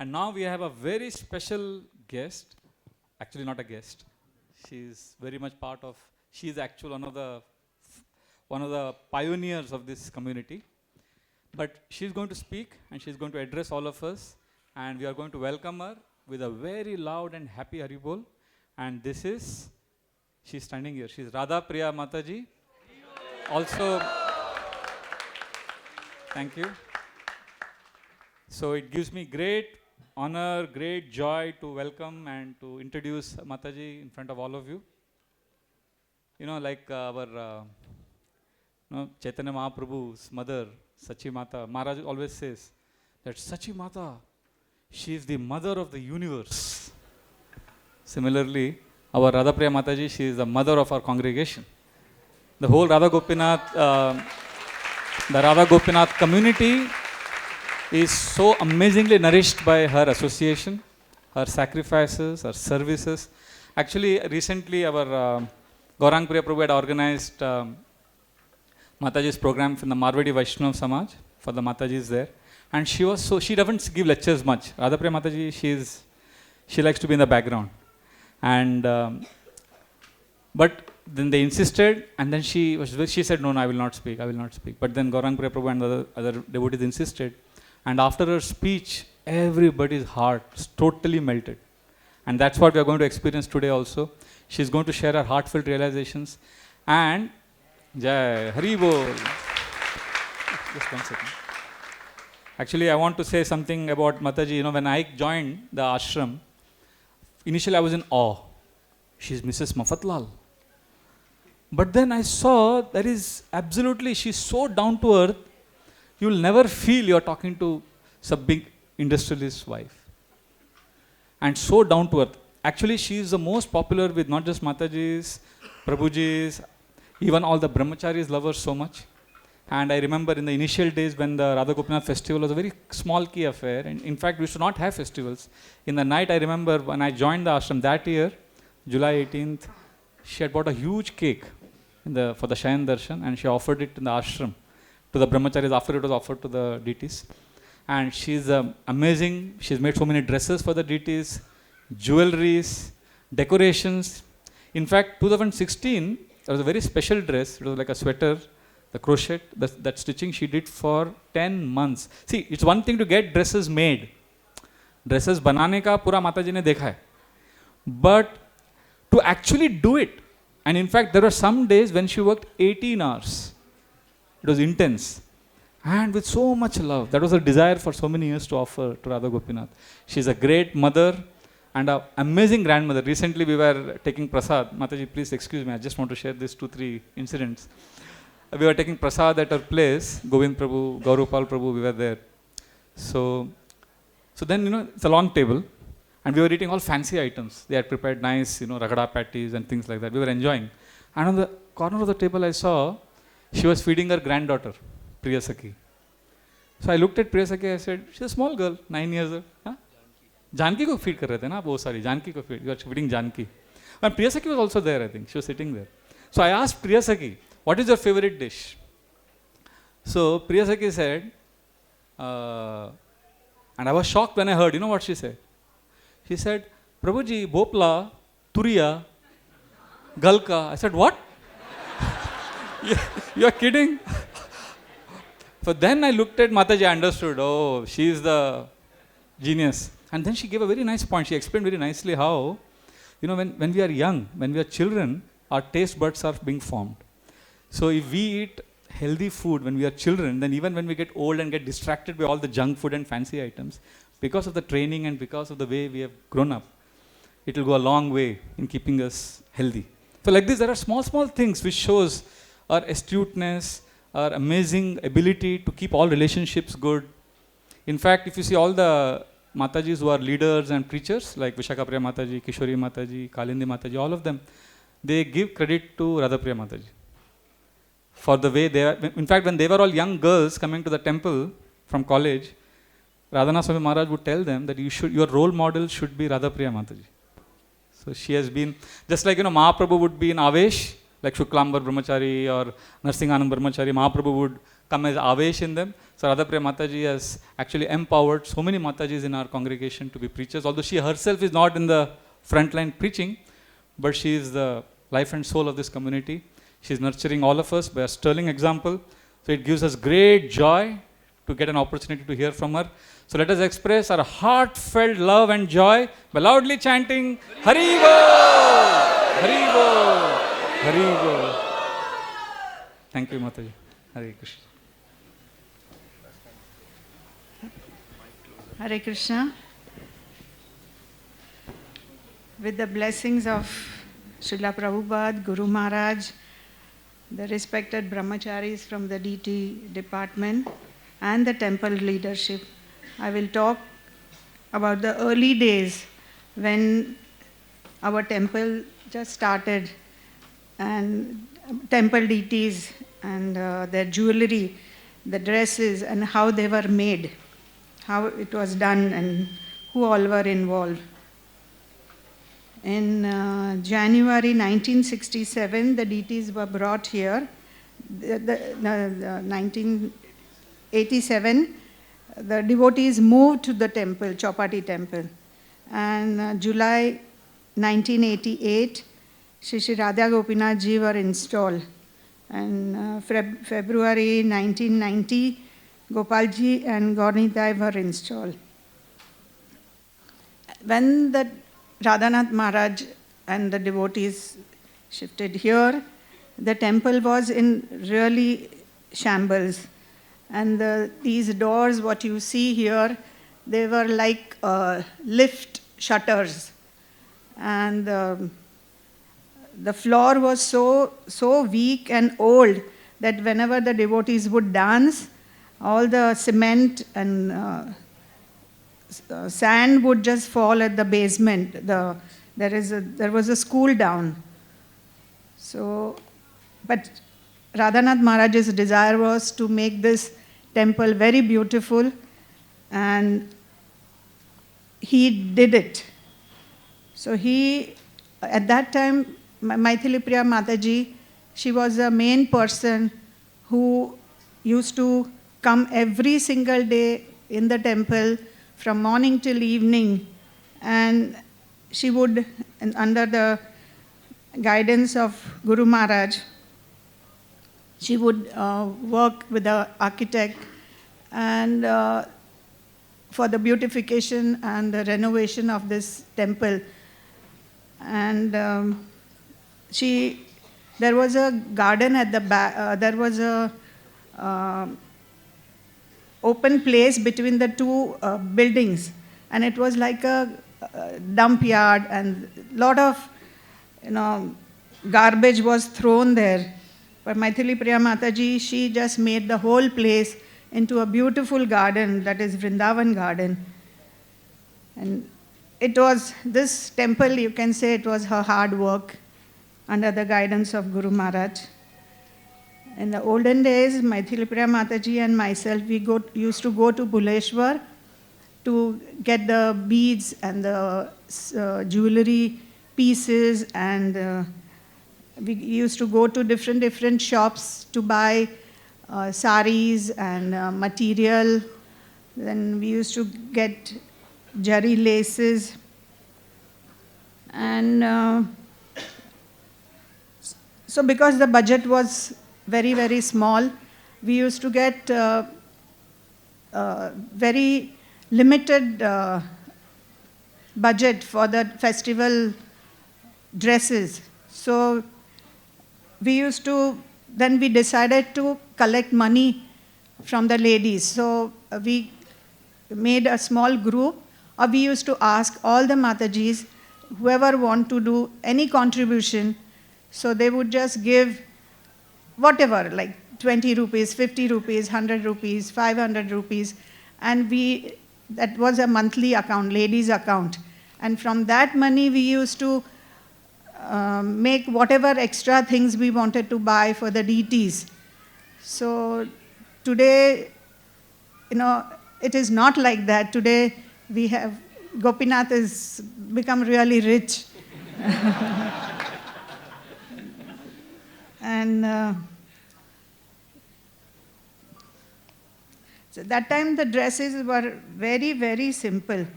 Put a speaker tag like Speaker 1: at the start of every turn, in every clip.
Speaker 1: And now we have a very special guest, actually not a guest. She's very much part of, she's actually one of the pioneers of this community. But she's going to speak and she's going to address all of us, and we are going to welcome her with a very loud and happy Haribol. And this is, she's standing here, she's Radha Priya Mataji. Also, thank you. So it gives me great honor, great joy to welcome and to introduce Mataji in front of all of you. You know, like our Chaitanya Mahaprabhu's mother, Sachi Mata, Maharaj always says that Sachi Mata, she is the mother of the universe. Similarly, our Radha Priya Mataji, she is the mother of our congregation. The whole Radha Gopinath community is so amazingly nourished by her association, her sacrifices, her services. Actually, recently our Gaurang Priya Prabhu had organized Mataji's program from the Marwadi Vaishnav Samaj for the Matajis there. And she doesn't give lectures much. Radha Priya Mataji, she likes to be in the background. And but then they insisted, and then she said, no, I will not speak. But then Gaurang Priya Prabhu and the other devotees insisted. And after her speech, everybody's heart is totally melted. And that's what we are going to experience today also. She's going to share her heartfelt realizations. And Jai Hari Bol. Just 1 second. Actually, I want to say something about Mataji. You know, when I joined the ashram, initially I was in awe. She's Mrs. Mafatlal. But then I saw that is absolutely, she's so down to earth, you will never feel you're talking to some big industrialist's wife. And so down to earth. Actually, she is the most popular with not just Matajis, Prabhujis, even all the brahmacharis love her so much. And I remember in the initial days when the Radha Gopinath festival was a very small key affair. And in fact, we should not have festivals. In the night, I remember when I joined the ashram that year, July 18th, she had bought a huge cake for the Shayan Darshan, and she offered it in the ashram to the brahmacharis after it was offered to the deities. And she's amazing. She's made so many dresses for the deities, jewelries, decorations. In fact, 2016, there was a very special dress. It was like a sweater, the crochet, that stitching she did for 10 months. See, it's one thing to get dresses made. Dresses banane ka pura Mataji ne dekha hai. But to actually do it, and in fact, there were some days when she worked 18 hours. It was intense. And with so much love. That was her desire for so many years to offer to Radha Gopinath. She's a great mother and an amazing grandmother. Recently, we were taking prasad. Mataji, please excuse me. I just want to share these 2-3 incidents. We were taking prasad at her place. Govind Prabhu, Gaurupal Prabhu, we were there. So then, you know, it's a long table. And we were eating all fancy items. They had prepared nice, you know, ragada patties and things like that. We were enjoying. And on the corner of the table, I saw she was feeding her granddaughter, Priya Sakhi. So I looked at Priya Sakhi, I said, she's a small girl, 9 years old. Huh? Janki ko feed kar rahe the na? Oh, sorry, Janki ko feed. You are feeding Janki. And Priya Sakhi was also there, I think. She was sitting there. So I asked Priya Sakhi, what is your favorite dish? So Priya Sakhi said, and I was shocked when I heard, you know what she said? She said, Prabhuji, Bhopla, Turiya, Galka. I said, what? You're kidding? So then I looked at Mataji, I understood, oh, she is the genius. And then she gave a very nice point. She explained very nicely how, you know, when we are young, when we are children, our taste buds are being formed. So if we eat healthy food when we are children, then even when we get old and get distracted by all the junk food and fancy items, because of the training and because of the way we have grown up, it will go a long way in keeping us healthy. So like this, there are small things which shows our astuteness, our amazing ability to keep all relationships good. In fact, if you see all the Matajis who are leaders and preachers, like Vishakha Priya Mataji, Kishori Mataji, Kalindi Mataji, all of them, they give credit to Radha Priya Mataji. For the way they are, in fact, when they were all young girls coming to the temple from college, Radhana Swami Maharaj would tell them that your role model should be Radha Priya Mataji. So she has been, just like, you know, Mahaprabhu would be in Avesh, like Shuklambar Brahmachari or Narsinganand Brahmachari, Mahaprabhu would come as Avesh in them. So Radhapriya Mataji has actually empowered so many Matajis in our congregation to be preachers, although she herself is not in the front line preaching, but she is the life and soul of this community. She is nurturing all of us by a sterling example. So it gives us great joy to get an opportunity to hear from her. So let us express our heartfelt love and joy by loudly chanting Hari Bol! Hari Bol! Hari Bol! Thank you, Mataji. Hare Krishna.
Speaker 2: Hare Krishna. With the blessings of Srila Prabhupada, Guru Maharaj, the respected brahmacharis from the DT department, and the temple leadership, I will talk about the early days when our temple just started, and temple deities and their jewelry, the dresses, and how they were made, how it was done, and who all were involved. In January 1967, the deities were brought here. The 1987, the devotees moved to the temple, Chowpatty temple. And July 1988, Shri Radha Gopinath ji were installed. And February 1990, Gopalji and Gaurnitai were installed. When the Radhanath Maharaj and the devotees shifted here, the temple was in really shambles. And these doors, what you see here, they were like lift shutters. And the floor was so weak and old that whenever the devotees would dance, all the cement and sand would just fall at the basement. There was a school down. So, but Radhanath Maharaj's desire was to make this temple very beautiful, and he did it. So he, at that time, Maithili Priya Mataji, she was the main person who used to come every single day in the temple from morning till evening, and she would, under the guidance of Guru Maharaj, she would work with the architect and for the beautification and the renovation of this temple. And there was a garden at the back, there was a open place between the two buildings, and it was like a dump yard, and lot of garbage was thrown there. But Maithili Priya Mataji, she just made the whole place into a beautiful garden, that is Vrindavan garden. And it was, this temple, you can say it was her hard work under the guidance of Guru Maharaj. In the olden days, Maithili Priya Mataji and myself, we used to go to Bhuleshwar to get the beads and the jewelry pieces, and we used to go to different shops to buy saris and material. Then we used to get jari laces. And so because the budget was very, very small, we used to get very limited budget for the festival dresses. So then we decided to collect money from the ladies. So we made a small group, or we used to ask all the Matajis, whoever want to do any contribution, so they would just give whatever, like 20 rupees, 50 rupees, 100 rupees, 500 rupees, and that was a monthly account, ladies account. And from that money, we used to make whatever extra things we wanted to buy for the deities. So today, it is not like that. Today, we have, Gopinath has become really rich. And So that time the dresses were very, very simple.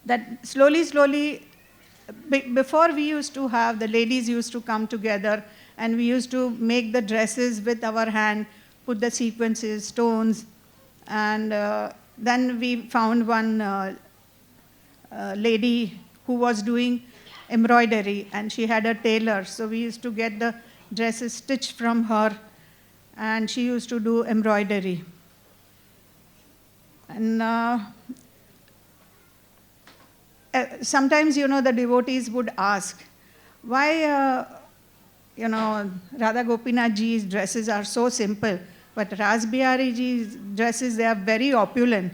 Speaker 2: That slowly, before we used to have, the ladies used to come together and we used to make the dresses with our hand, put the sequences, stones, and then we found one lady who was doing embroidery and she had a tailor. So we used to get the dresses stitched from her and she used to do embroidery. And sometimes, the devotees would ask, why, Radha Gopinath ji's dresses are so simple, but Ras Bihari ji's dresses, they are very opulent.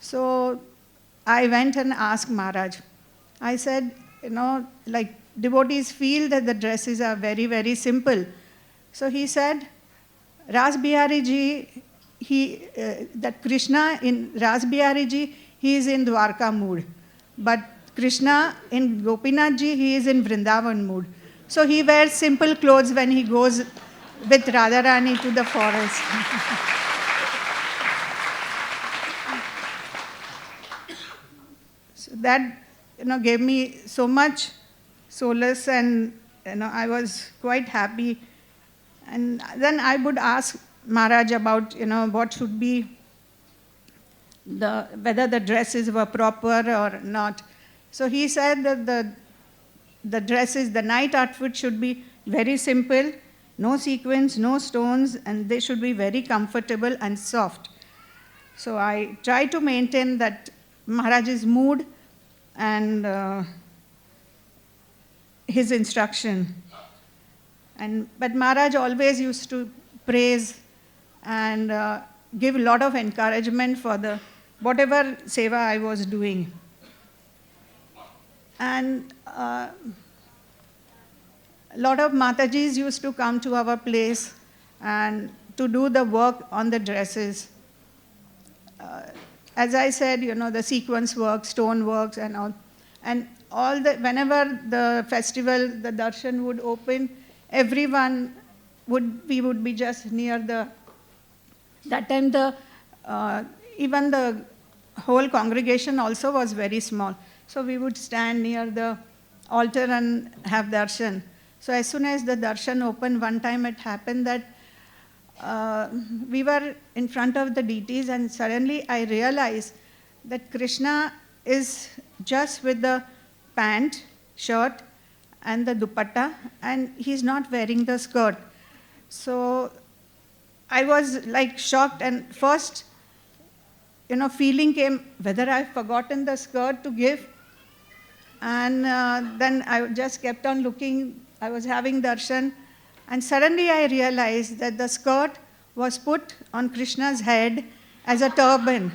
Speaker 2: So I went and asked Maharaj. I said, like devotees feel that the dresses are very, very simple. So he said, Ras Bihari ji, that Krishna in Ras Bihari ji, he is in Dwarka mood. But Krishna in Gopinath ji, he is in Vrindavan mood. So he wears simple clothes when he goes with Radharani to the forest. So that gave me so much solace, and I was quite happy. And then I would ask Maharaj about what should be whether the dresses were proper or not. So he said that the dresses, the night outfit should be very simple, no sequins, no stones, and they should be very comfortable and soft. So I try to maintain that Maharaj's mood and his instruction. But Maharaj always used to praise and give a lot of encouragement for whatever seva I was doing. And a lot of Matajis used to come to our place and to do the work on the dresses. As I said, the sequence work, stone works and all. And whenever the festival, the darshan would open, everyone we would be just near that time even the whole congregation also was very small. So we would stand near the altar and have darshan. So as soon as the darshan opened, one time it happened that we were in front of the deities, and suddenly I realized that Krishna is just with the pant, shirt, and the dupatta, and he's not wearing the skirt. So I was like shocked, and first, feeling came whether I've forgotten the skirt to give. And then I just kept on looking. I was having darshan, and suddenly I realized that the skirt was put on Krishna's head as a turban.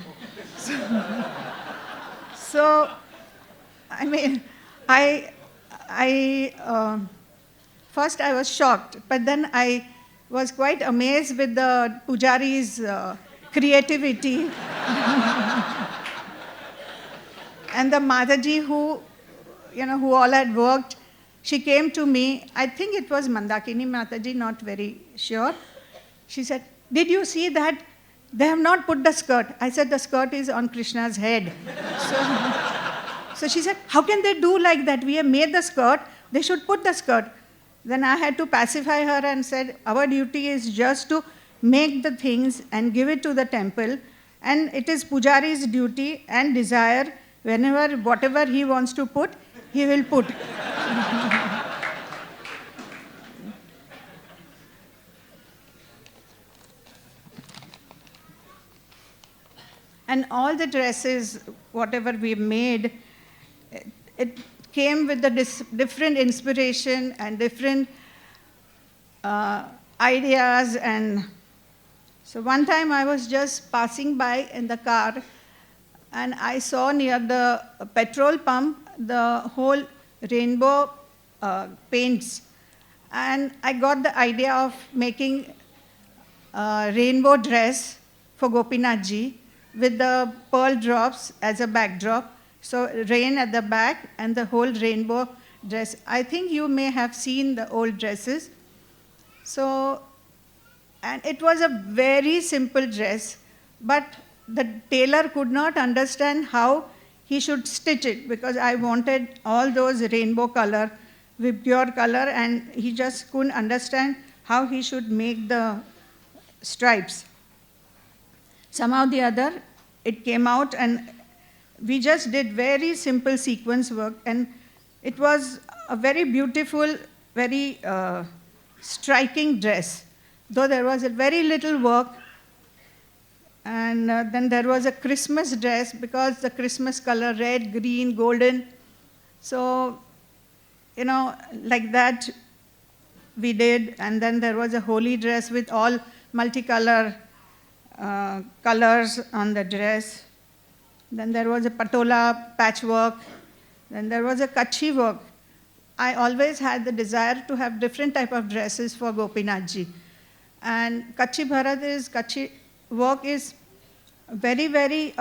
Speaker 2: So I mean, first I was shocked, but then I was quite amazed with the pujari's creativity. And the Mataji who all had worked, she came to me. I think it was Mandakini Mataji, not very sure. She said, "Did you see that? They have not put the skirt." I said, "The skirt is on Krishna's head." So she said, "How can they do like that? We have made the skirt. They should put the skirt." Then I had to pacify her and said, "Our duty is just to make the things and give it to the temple. And it is Pujari's duty and desire, whatever he wants to put, he will put." And all the dresses, whatever we made, it came with the different inspiration and different ideas. And so one time I was just passing by in the car, and I saw near the petrol pump the whole rainbow paints. And I got the idea of making a rainbow dress for Gopinath ji with the pearl drops as a backdrop. So rain at the back and the whole rainbow dress. I think you may have seen the old dresses. So And it was a very simple dress, but the tailor could not understand how he should stitch it, because I wanted all those rainbow color with pure color, and he just couldn't understand how he should make the stripes. Somehow the other, it came out, and we just did very simple sequence work, and it was a very beautiful, very striking dress, though there was a very little work. And then there was a Christmas dress, because the Christmas color, red, green, golden. So, like that we did. And then there was a holy dress with all multicolor colors on the dress. Then there was a patola patchwork. Then there was a Kutchi work. I always had the desire to have different type of dresses for Gopinathji. And Kutchi work is very, very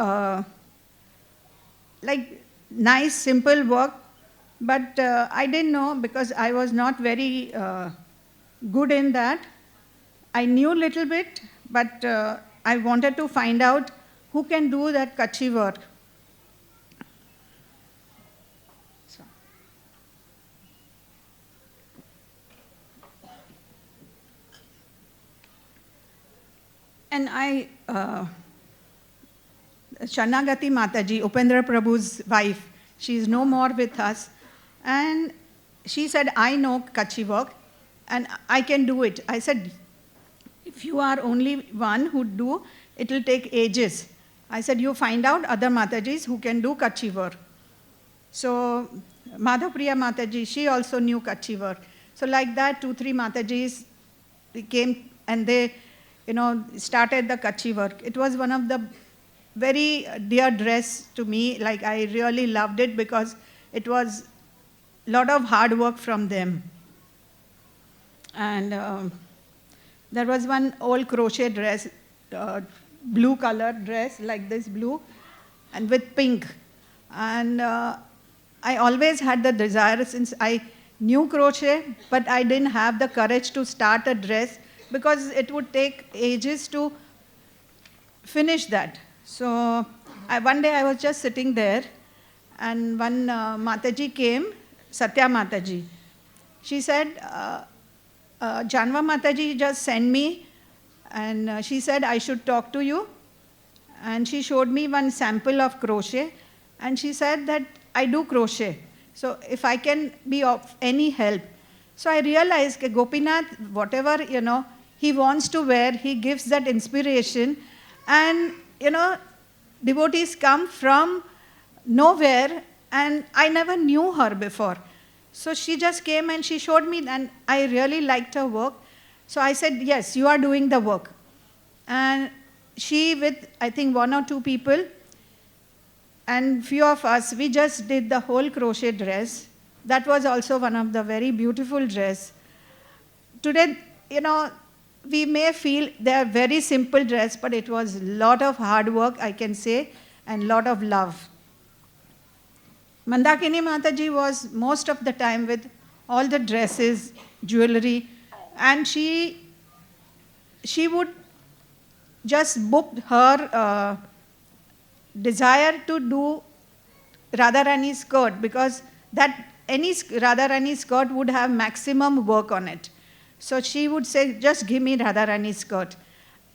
Speaker 2: like nice, simple work. But I didn't know, because I was not very good in that. I knew a little bit, but I wanted to find out who can do that Kutchi work. So. And Sharnagati Mataji, Upendra Prabhu's wife, she is no more with us. And she said, I know Kutchi work, and I can do it. I said, if you are only one who do, it will take ages. I said, you find out other Matajis who can do Kutchi work. So Madhapriya Mataji, she also knew Kutchi work. So like that, 2-3 Matajis, they came and they, started the Kutchi work. It was one of the very dear dress to me. Like, I really loved it, because it was a lot of hard work from them. And there was one old crochet dress, blue colored dress, like this blue, and with pink. And I always had the desire, since I knew crochet, but I didn't have the courage to start a dress, because it would take ages to finish that. So one day I was just sitting there, and one Mataji came, Satya Mataji. She said, Janva Mataji just sent me, and she said I should talk to you. And she showed me one sample of crochet, and she said that I do crochet, so if I can be of any help. So I realized that Gopinath, whatever he wants to wear, he gives that inspiration. And devotees come from nowhere, and I never knew her before. So she just came and she showed me, and I really liked her work. So I said, yes, you are doing the work. And she, with I think 1 or 2 people, and few of us, we just did the whole crochet dress. That was also one of the very beautiful dress. Today, we may feel they are very simple dress, but it was a lot of hard work, I can say, and lot of love. Mandakini Mataji was most of the time with all the dresses, jewelry, and she would just book her desire to do Radharani skirt, because that any Radharani skirt would have maximum work on it. So she would say, just give me Radharani skirt.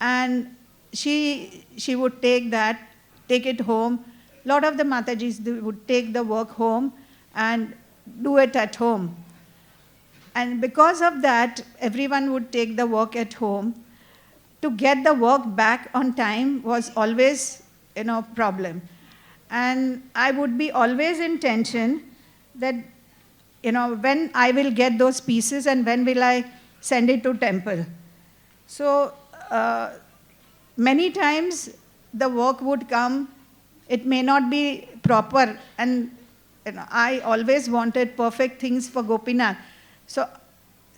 Speaker 2: And she would take it home. A lot of the Matajis would take the work home and do it at home. And because of that, everyone would take the work at home. To get the work back on time was always, problem. And I would be always in tension that, when I will get those pieces and when will I send it to temple. So many times the work would come, it may not be proper, and I always wanted perfect things for Gopinath. So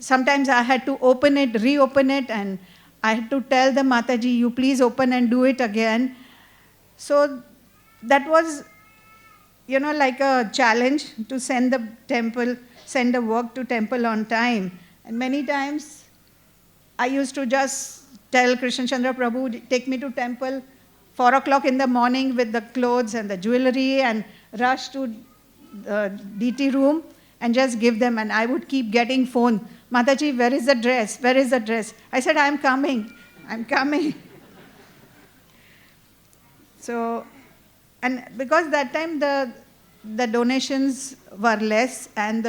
Speaker 2: sometimes I had to open it, reopen it, and I had to tell the Mataji, you please open and do it again. So that was, like a challenge to send the work to temple on time. And many times I used to just tell Krishna Chandra Prabhu, take me to temple, 4 o'clock in the morning with the clothes and the jewelry, and rush to the DT room and just give them. And I would keep getting phone, Mataji, where is the dress? Where is the dress? I said, I'm coming. I'm coming. So, and because that time the donations were less, and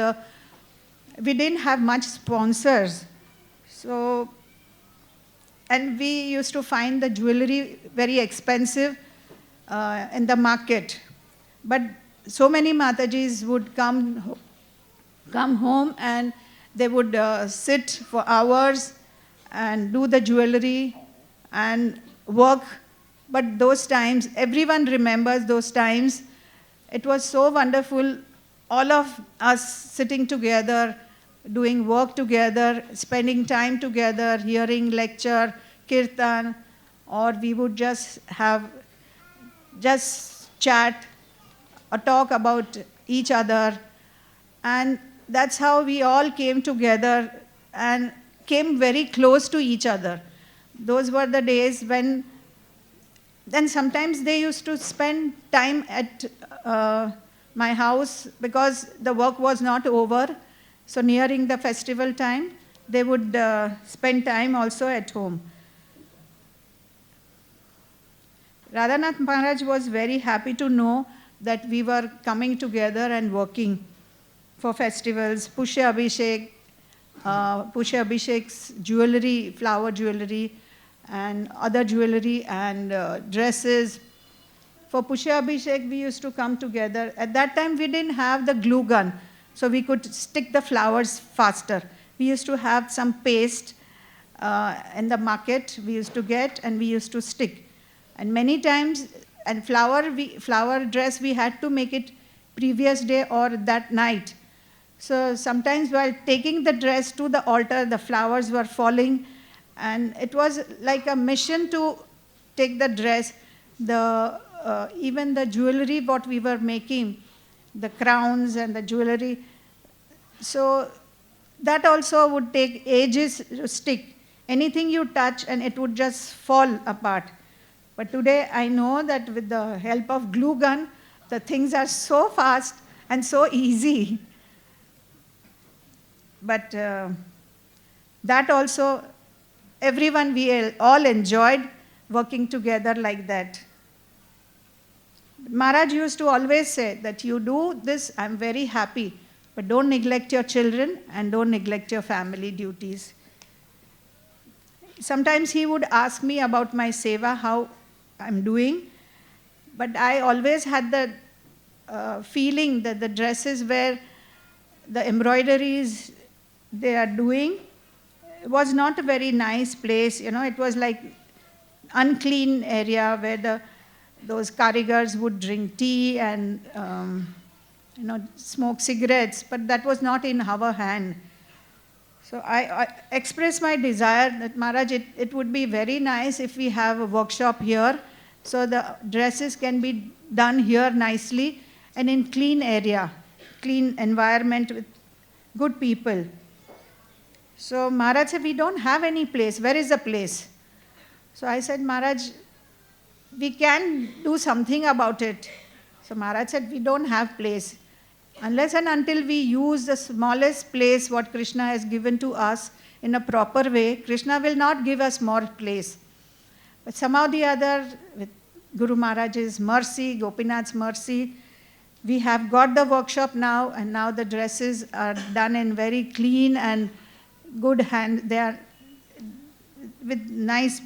Speaker 2: we didn't have much sponsors. So, and we used to find the jewelry very expensive in the market. But so many Matajis would come home, and they would sit for hours and do the jewelry and work. But those times, everyone remembers those times. It was so wonderful, all of us sitting together, doing work together, spending time together, hearing lecture, kirtan, or we would just chat or talk about each other. And that's how we all came together and came very close to each other. Those were the days when, then sometimes they used to spend time at my house because the work was not over. So nearing the festival time, they would spend time also at home. Radhanath Maharaj was very happy to know that we were coming together and working for festivals. Pushya Abhishek's jewelry, flower jewelry, and other jewelry and dresses. For Pushya Abhishek, we used to come together. At that time, we didn't have the glue gun, so we could stick the flowers faster. We used to have some paste in the market we used to get, and we used to stick. And many times, and flower dress, we had to make it previous day or that night. So sometimes while taking the dress to the altar, the flowers were falling, and it was like a mission to take the dress. Even the jewelry what we were making, the crowns and the jewelry, so that also would take ages to stick. Anything you touch and it would just fall apart. But today I know that with the help of glue gun, the things are so fast and so easy. But that also, everyone, we all enjoyed working together like that. Maharaj used to always say that you do this, I'm very happy, but don't neglect your children and don't neglect your family duties. Sometimes he would ask me about my seva, how I'm doing, but I always had the feeling that the dresses where the embroideries they are doing was not a very nice place. You know, it was like unclean area where those karigars would drink tea and smoke cigarettes, but that was not in our hand. So I expressed my desire that Maharaj, it would be very nice if we have a workshop here, so the dresses can be done here nicely and in clean area, clean environment with good people. So Maharaj said, we don't have any place. Where is the place? So I said, Maharaj, we can do something about it. So Maharaj said, we don't have place. Unless and until we use the smallest place what Krishna has given to us in a proper way, Krishna will not give us more place. But somehow the other, with Guru Maharaj's mercy, Gopinath's mercy, we have got the workshop now, and now the dresses are done in very clean and good hand. They are with nice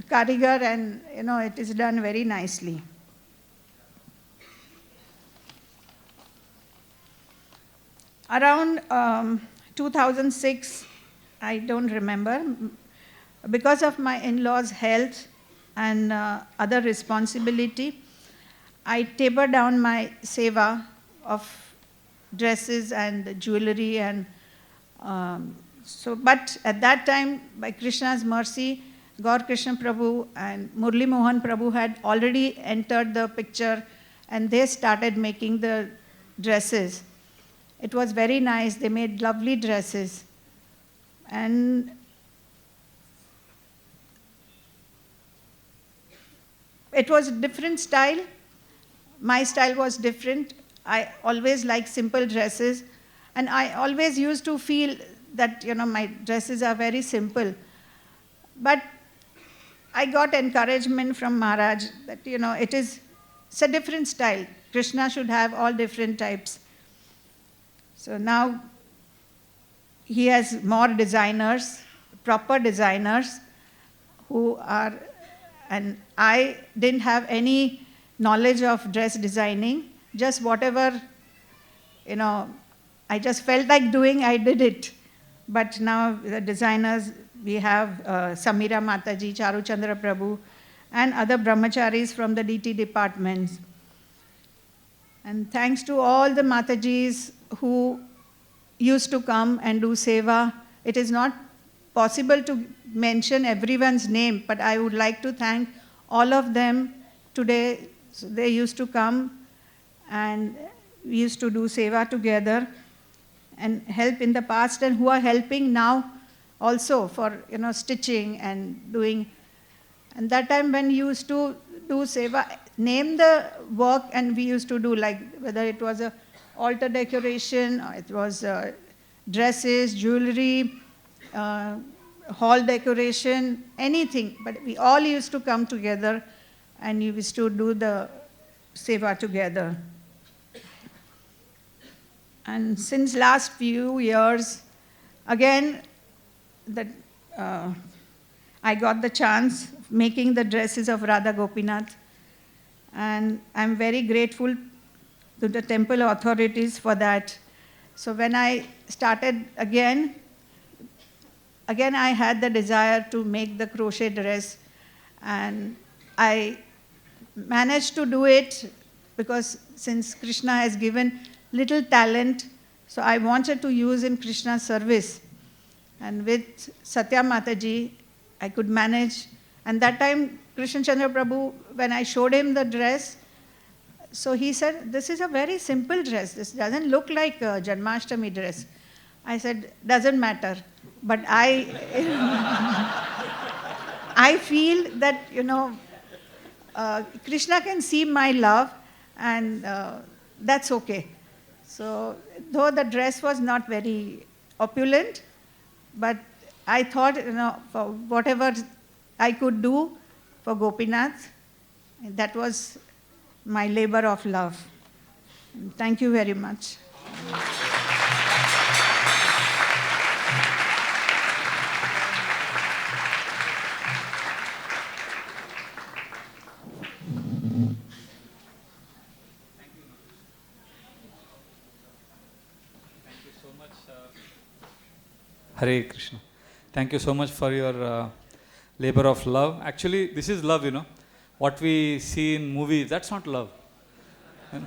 Speaker 2: karigar, and it is done very nicely. Around 2006, I don't remember, because of my in-laws' health and other responsibility, I tapered down my seva of dresses and jewelry, and but at that time, by Krishna's mercy, Gaur Krishna Prabhu and Murli Mohan Prabhu had already entered the picture, and they started making the dresses. It was very nice. They made lovely dresses. And it was a different style. My style was different. I always liked simple dresses. And I always used to feel that, my dresses are very simple. But I got encouragement from Maharaj that, it's a different style. Krishna should have all different types. So now he has more designers, proper designers, who are, and I didn't have any knowledge of dress designing, just whatever, I just felt like doing, I did it. But now the designers, we have Samira Mataji, Charu Chandra Prabhu, and other brahmacharis from the DT departments. And thanks to all the Matajis who used to come and do seva. It is not possible to mention everyone's name, but I would like to thank all of them today. So they used to come and we used to do seva together and help in the past, and who are helping now also for stitching and doing. And that time when you used to do seva, name the work, and we used to do, like whether it was a altar decoration, or it was dresses, jewelry, hall decoration, anything. But we all used to come together and we used to do the seva together. And since last few years, again, that I got the chance of making the dresses of Radha Gopinath. And I'm very grateful to the temple authorities for that. So when I started again I had the desire to make the crochet dress, and I managed to do it because since Krishna has given little talent, so I wanted to use in Krishna's service. And with Satya Mataji, I could manage. And that time, Krishna Chandra Prabhu, when I showed him the dress, so he said, this is a very simple dress. This doesn't look like a Janmashtami dress. I said, doesn't matter. But I feel that, Krishna can see my love, and that's okay. So though the dress was not very opulent, but I thought, for whatever I could do for Gopinath, that was my labor of love. Thank you very much.
Speaker 1: Hare Krishna. Thank you so much for your labor of love. Actually, this is love, What we see in movies, that's not love.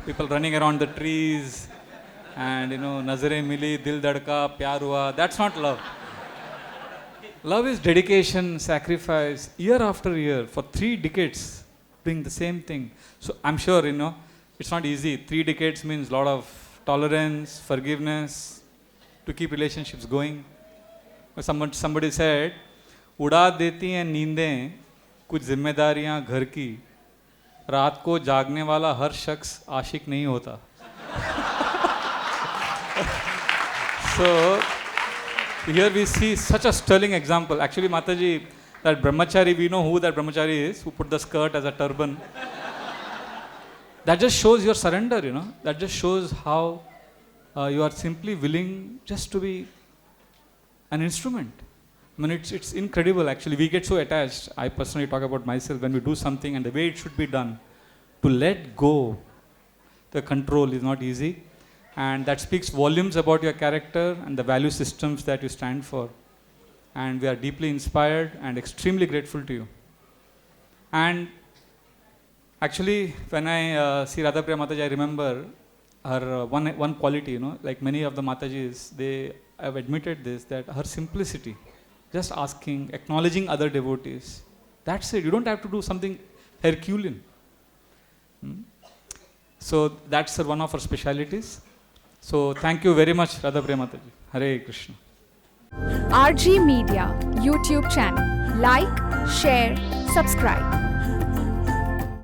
Speaker 1: People running around the trees and, Nazare Mili, Dil Dadka, Pyar Hua, that's not love. Love is dedication, sacrifice, year after year, for 3 decades, doing the same thing. So I'm sure, it's not easy. 3 decades means a lot of tolerance, forgiveness, to keep relationships going. Somebody said, उड़ा देती हैं नींदें कुछ जिम्मेदारियां घर की, रात को जागने वाला हर शख्स आशिक नहीं होता. So here we see such a sterling example. Actually, Mataji, that brahmachari, we know who that brahmachari is, who put the skirt as a turban. That just shows your surrender, That just shows how you are simply willing just to be an instrument. I mean, it's incredible, actually. We get so attached. I personally talk about myself when we do something and the way it should be done. To let go the control is not easy. And that speaks volumes about your character and the value systems that you stand for. And we are deeply inspired and extremely grateful to you. And actually, when I see Radha Priya Mataji, I remember her one quality, like many of the Matajis, they have admitted this, that her simplicity, just asking, acknowledging other devotees, that's it. You don't have to do something Herculean. So that's one of her specialities. So thank you very much, Radha Priya Mataji. Hare Krishna.
Speaker 3: RG Media YouTube channel. Like, share, subscribe.